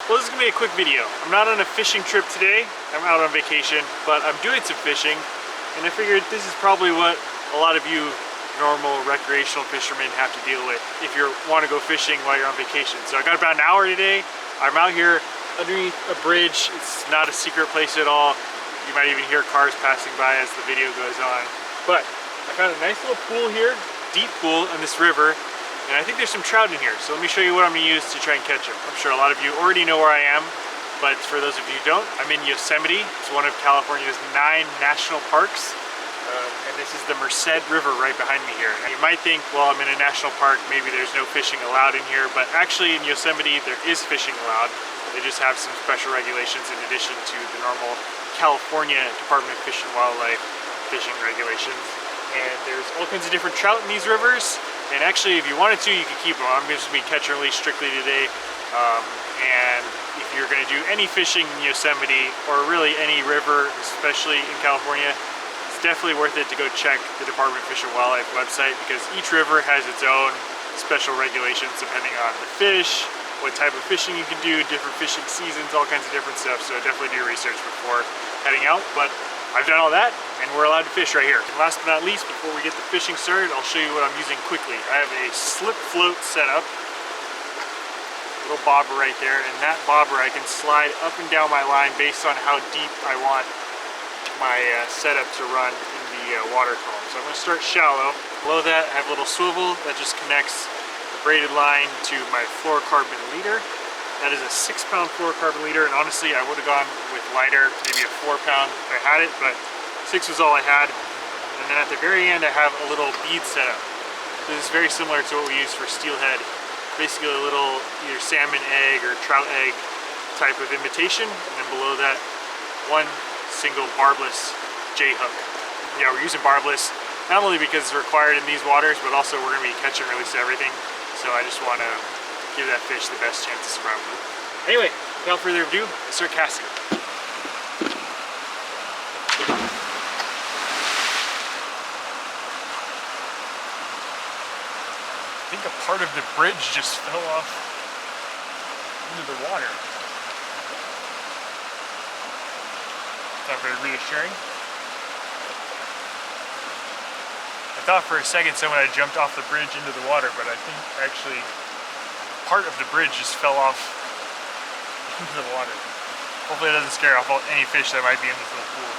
Well, this is gonna be a quick video. I'm not on a fishing trip today. I'm out on vacation, but I'm doing some fishing, and I figured this is probably what a lot of you normal recreational fishermen have to deal with if you want to go fishing while you're on vacation. So I got about an hour today. I'm out here underneath a bridge. It's not a secret place at all. You might even hear cars passing by as the video goes on. But I found a nice little pool here, deep pool in this river, and I think there's some trout in here. So let me show you what I'm gonna use to try and catch them. I'm sure a lot of you already know where I am, but for those of you who don't, I'm in Yosemite. It's one of California's 9 national parks. And this is the Merced River right behind me here. And you might think, well, I'm in a national park, maybe there's no fishing allowed in here, but actually in Yosemite there is fishing allowed. They just have some special regulations in addition to the normal California Department of Fish and Wildlife fishing regulations. And there's all kinds of different trout in these rivers. And actually, if you wanted to, you could keep them. I'm just gonna be catch and release strictly today. And if you're gonna do any fishing in Yosemite, or really any river, especially in California, definitely worth it to go check the Department of Fish and Wildlife website, because each river has its own special regulations depending on the fish, what type of fishing you can do, different fishing seasons, all kinds of different stuff. So definitely do your research before heading out. But I've done all that and we're allowed to fish right here. And last but not least, before we get the fishing started, I'll show you what I'm using quickly. I have a slip float setup, little bobber right there, and that bobber I can slide up and down my line based on how deep I want my setup to run in the water column. So I'm going to start shallow. Below that I have a little swivel that just connects the braided line to my fluorocarbon leader. That is a 6-pound fluorocarbon leader, and honestly I would have gone with lighter, maybe a 4-pound if I had it, but 6 was all I had. And then at the very end I have a little bead setup. So this is very similar to what we use for steelhead. Basically a little either salmon egg or trout egg type of imitation, and then below that one single barbless J-hook. Yeah, we're using barbless not only because it's required in these waters, but also we're going to be catch and release everything. So I just want to give that fish the best chance of survival. Anyway, without further ado, let's start casting. I think a part of the bridge just fell off into the water. Not very reassuring. I thought for a second someone had jumped off the bridge into the water, but I think actually part of the bridge just fell off into the water. Hopefully it doesn't scare off any fish that might be in this little pool.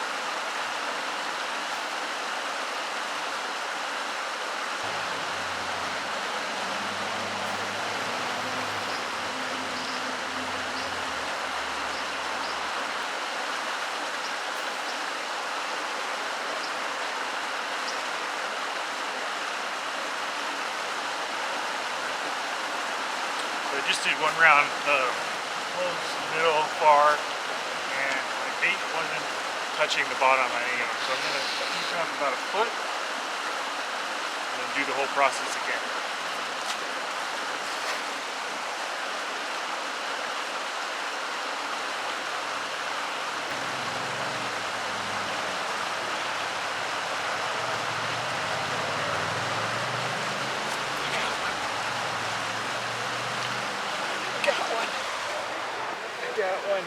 I just did one round, close, middle, far, and my bait wasn't touching the bottom on any of them. So I'm going to keep off about a foot and then do the whole process again. Got one.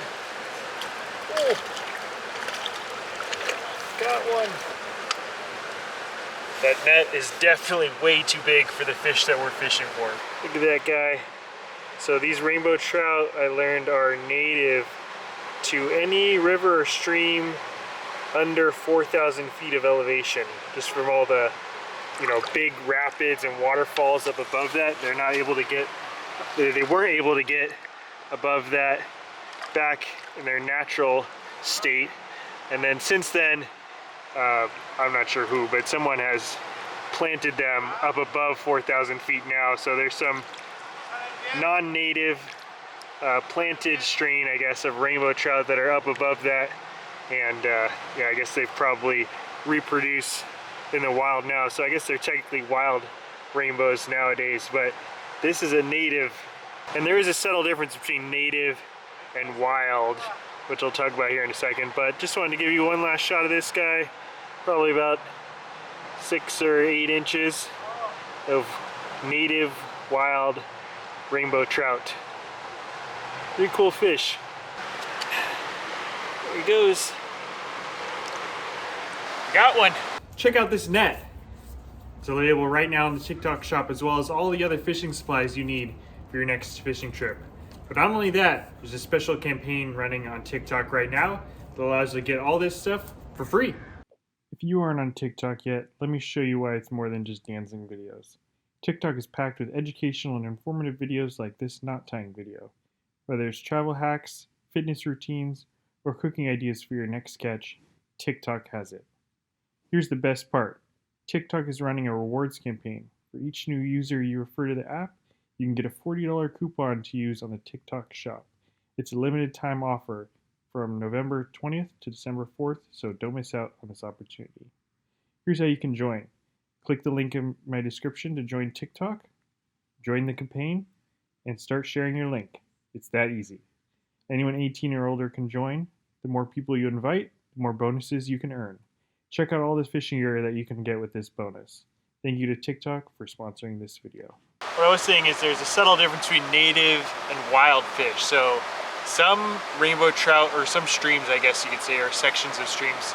Oh, got one. That net is definitely way too big for the fish that we're fishing for. Look at that guy. So these rainbow trout, I learned, are native to any river or stream under 4,000 feet of elevation. Just from all the, big rapids and waterfalls up above that, they're not able to get, they weren't able to get above that back in their natural state. And then since then, I'm not sure who, but someone has planted them up above 4,000 feet now. So there's some non-native planted strain, I guess, of rainbow trout that are up above that. And yeah, I guess they've probably reproduced in the wild now. So I guess they're technically wild rainbows nowadays, but this is a native. And there is a subtle difference between native and wild, which I'll talk about here in a second. But just wanted to give you one last shot of this guy. Probably about 6 or 8 inches of native wild rainbow trout. Pretty cool fish. There he goes. Got one. Check out this net. It's available right now in the TikTok shop, as well as all the other fishing supplies you need for your next fishing trip. But not only that, there's a special campaign running on TikTok right now that allows you to get all this stuff for free. If you aren't on TikTok yet, let me show you why it's more than just dancing videos. TikTok is packed with educational and informative videos like this knot tying video. Whether it's travel hacks, fitness routines, or cooking ideas for your next catch, TikTok has it. Here's the best part. TikTok is running a rewards campaign. For each new user you refer to the app, you can get a $40 coupon to use on the TikTok shop. It's a limited time offer from November 20th to December 4th, so don't miss out on this opportunity. Here's how you can join. Click the link in my description to join TikTok, join the campaign, and start sharing your link. It's that easy. Anyone 18 or older can join. The more people you invite, the more bonuses you can earn. Check out all the fishing gear that you can get with this bonus. Thank you to TikTok for sponsoring this video. What I was saying is there's a subtle difference between native and wild fish. So some rainbow trout, or some streams I guess you could say, or sections of streams,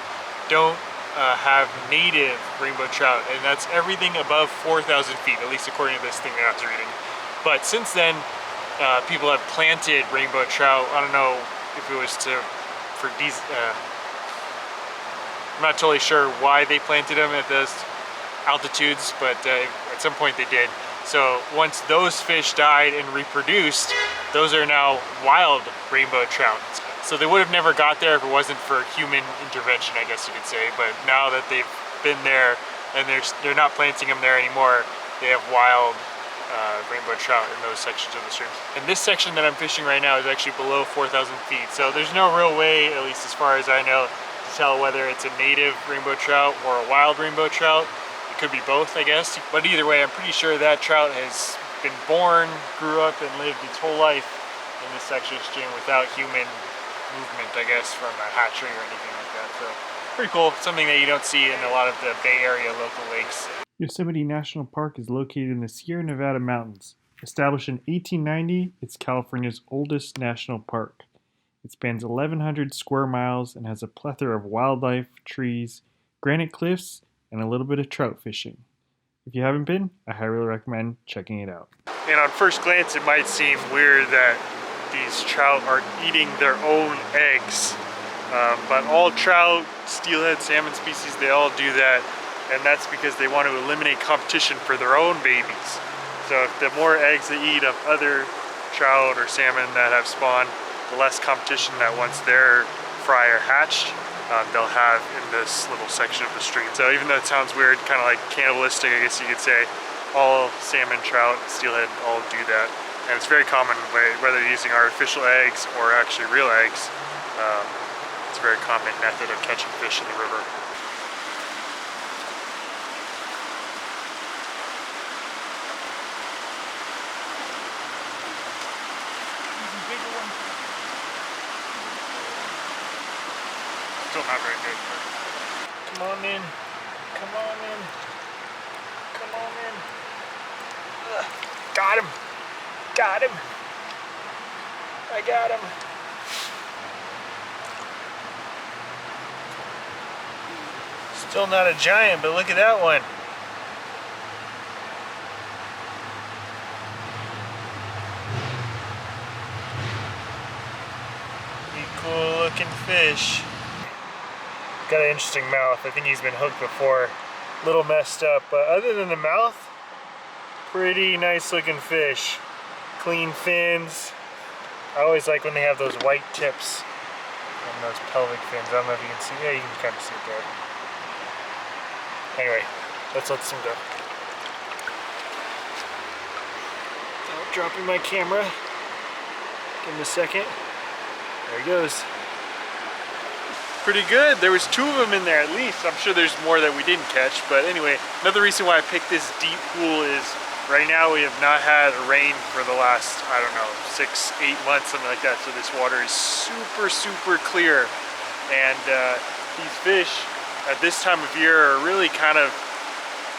don't have native rainbow trout, and that's everything above 4,000 feet, at least according to this thing that I was reading. But since then, people have planted rainbow trout. I don't know if it was for these, I'm not totally sure why they planted them at those altitudes, but at some point they did. So once those fish died and reproduced, those are now wild rainbow trout. So they would have never got there if it wasn't for human intervention, I guess you could say. But now that they've been there and they're not planting them there anymore, they have wild rainbow trout in those sections of the stream. And this section that I'm fishing right now is actually below 4,000 feet. So there's no real way, at least as far as I know, to tell whether it's a native rainbow trout or a wild rainbow trout. It could be both, I guess. But either way, I'm pretty sure that trout has been born, grew up, and lived its whole life in this section of stream without human movement, I guess, from a hatchery or anything like that. So pretty cool. Something that you don't see in a lot of the Bay Area local lakes. Yosemite National Park is located in the Sierra Nevada mountains. Established in 1890, it's California's oldest national park. It spans 1,100 square miles and has a plethora of wildlife, trees, granite cliffs, and a little bit of trout fishing. If you haven't been, I highly recommend checking it out. And on first glance, it might seem weird that these trout are eating their own eggs. But all trout, steelhead, salmon species, they all do that. And that's because they want to eliminate competition for their own babies. So if the more eggs they eat of other trout or salmon that have spawned, the less competition that once their fry are hatched, they'll have in this little section of the stream. So even though it sounds weird, kind of like cannibalistic, I guess you could say, all salmon, trout, steelhead all do that. And it's very common, whether you're using artificial eggs or actually real eggs. It's a very common method of catching fish in the river. Still not very big. Come on in. Come on in. Come on in. Ugh. Got him. Got him. I got him. Still not a giant, but look at that one. Pretty cool looking fish. Got an interesting mouth. I think he's been hooked before. Little messed up, but other than the mouth, pretty nice looking fish. Clean fins. I always like when they have those white tips on those pelvic fins. I don't know if you can see. Yeah, you can kind of see it there. Anyway, let's let some go. Oh, dropping my camera. Give him a second. There he goes. Pretty good. There was 2 of them in there at least. I'm sure there's more that we didn't catch, but anyway, another reason why I picked this deep pool is right now we have not had rain for the last, I don't know, 6-8 months, something like that. So this water is super, super clear. And these fish at this time of year are really kind of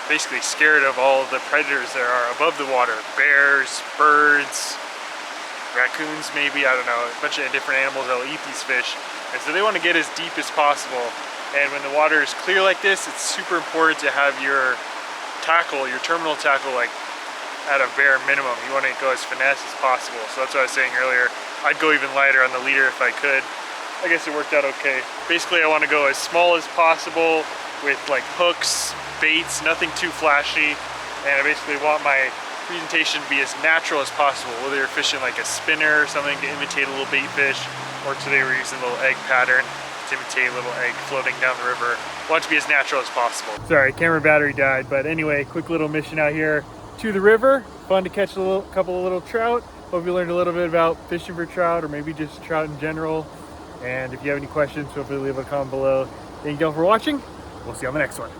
basically scared of all the predators that are above the water. Bears, birds, raccoons maybe, I don't know, a bunch of different animals that will eat these fish. And so they want to get as deep as possible. And when the water is clear like this, it's super important to have your tackle, your terminal tackle, like at a bare minimum. You want to go as finesse as possible. So that's what I was saying earlier. I'd go even lighter on the leader if I could. I guess it worked out okay. Basically, I want to go as small as possible with like hooks, baits, nothing too flashy. And I basically want my presentation to be as natural as possible, whether you're fishing like a spinner or something to imitate a little bait fish, or today we're using a little egg pattern to imitate a little egg floating down the river. I want it to be as natural as possible. Sorry, camera battery died, but anyway, quick little mission out here to the river. Fun to catch a couple of little trout. Hope you learned a little bit about fishing for trout, or maybe just trout in general. And if you have any questions, feel free to leave a comment below. Thank you all for watching. We'll see you on the next one.